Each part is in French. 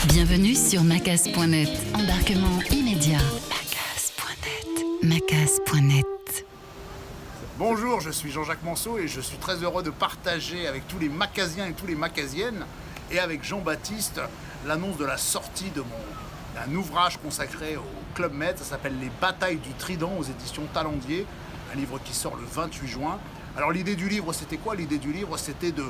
Bienvenue sur macas.net. Embarquement immédiat. Macas.net. Macas.net. Bonjour, je suis Jean-Jacques Manceau et je suis très heureux de partager avec tous les Macasiens et tous les Macasiennes et avec Jean-Baptiste l'annonce de la sortie d'un ouvrage consacré au Club Med. Ça s'appelle Les Batailles du Trident aux éditions Talendier, un livre qui sort le 28 juin. Alors l'idée du livre, c'était quoi? L'idée du livre, c'était de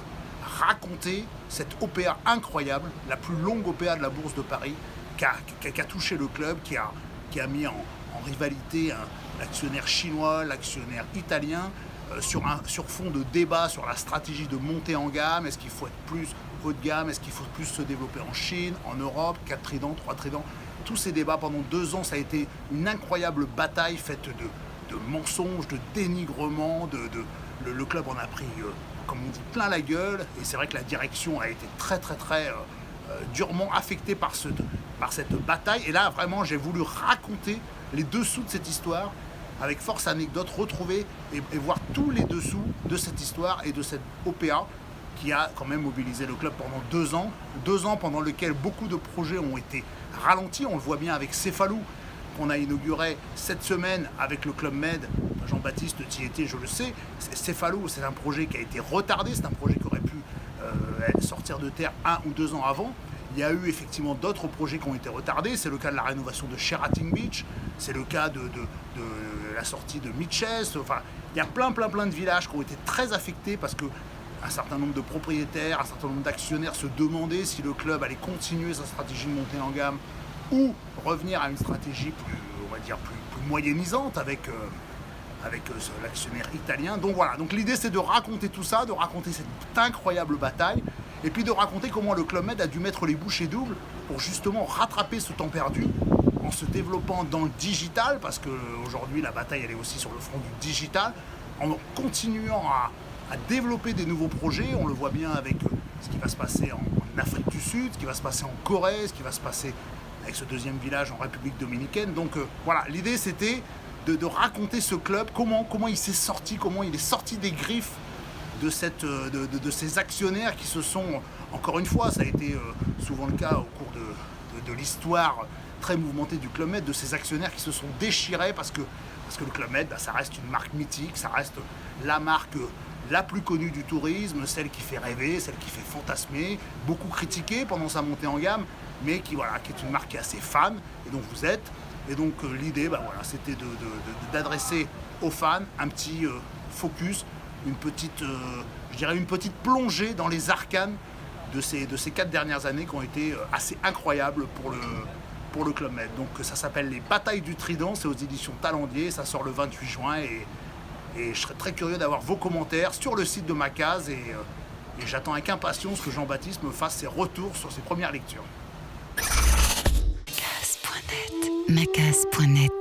raconter cette OPA incroyable, la plus longue OPA de la Bourse de Paris, qui a touché le club, qui a mis en rivalité l'actionnaire chinois, l'actionnaire italien, sur fond de débat sur la stratégie de montée en gamme. Est-ce qu'il faut être plus haut de gamme? Est-ce qu'il faut plus se développer en Chine, en Europe? 4 tridents, 3 tridents. Tous ces débats pendant 2 ans, ça a été une incroyable bataille faite de mensonges, de dénigrement. Le club en a pris, comme on dit, plein la gueule. Et c'est vrai que la direction a été très durement affectée par cette bataille. Et là, vraiment, j'ai voulu raconter les dessous de cette histoire, avec force anecdote, retrouver et voir tous les dessous de cette histoire et de cette OPA qui a quand même mobilisé le club pendant 2 ans. 2 ans pendant lesquels beaucoup de projets ont été ralentis. On le voit bien avec Céphalou, qu'on a inauguré cette semaine avec le Club Med. Jean-Baptiste, tu y étais, je le sais. Céphalou, c'est un projet qui a été retardé. C'est un projet qui aurait pu sortir de terre 1 ou 2 ans avant. Il y a eu effectivement d'autres projets qui ont été retardés. C'est le cas de la rénovation de Sheraton Beach. C'est le cas de la sortie de Mitchell. Enfin, il y a plein de villages qui ont été très affectés parce que un certain nombre de propriétaires, un certain nombre d'actionnaires se demandaient si le club allait continuer sa stratégie de montée en gamme ou revenir à une stratégie plus moyennisante avec l'actionnaire italien. Donc voilà, donc l'idée c'est de raconter tout ça, de raconter cette incroyable bataille, et puis de raconter comment le Club Med a dû mettre les bouchées doubles pour justement rattraper ce temps perdu en se développant dans le digital, parce qu'aujourd'hui la bataille elle est aussi sur le front du digital, en continuant à développer des nouveaux projets. On le voit bien avec ce qui va se passer en Afrique du Sud, ce qui va se passer en Corée, ce qui va se passer avec ce deuxième village en République dominicaine. Donc voilà, l'idée c'était de raconter ce club, comment il s'est sorti, comment il est sorti des griffes de ces actionnaires qui se sont, encore une fois, ça a été souvent le cas au cours de l'histoire très mouvementée du Club Med, de ces actionnaires qui se sont déchirés parce que le Club Med, ça reste une marque mythique, ça reste la marque la plus connue du tourisme, celle qui fait rêver, celle qui fait fantasmer, beaucoup critiquée pendant sa montée en gamme, mais qui est une marque qui est assez fan, et donc vous êtes. Et donc l'idée, c'était d'adresser aux fans un petit focus, une petite plongée dans les arcanes de ces 4 dernières années qui ont été assez incroyables pour le Club Med. Donc ça s'appelle Les Batailles du Trident, c'est aux éditions Talendier, ça sort le 28 juin et je serais très curieux d'avoir vos commentaires sur le site de Macas et j'attends avec impatience que Jean-Baptiste me fasse ses retours sur ses premières lectures. Macas.net.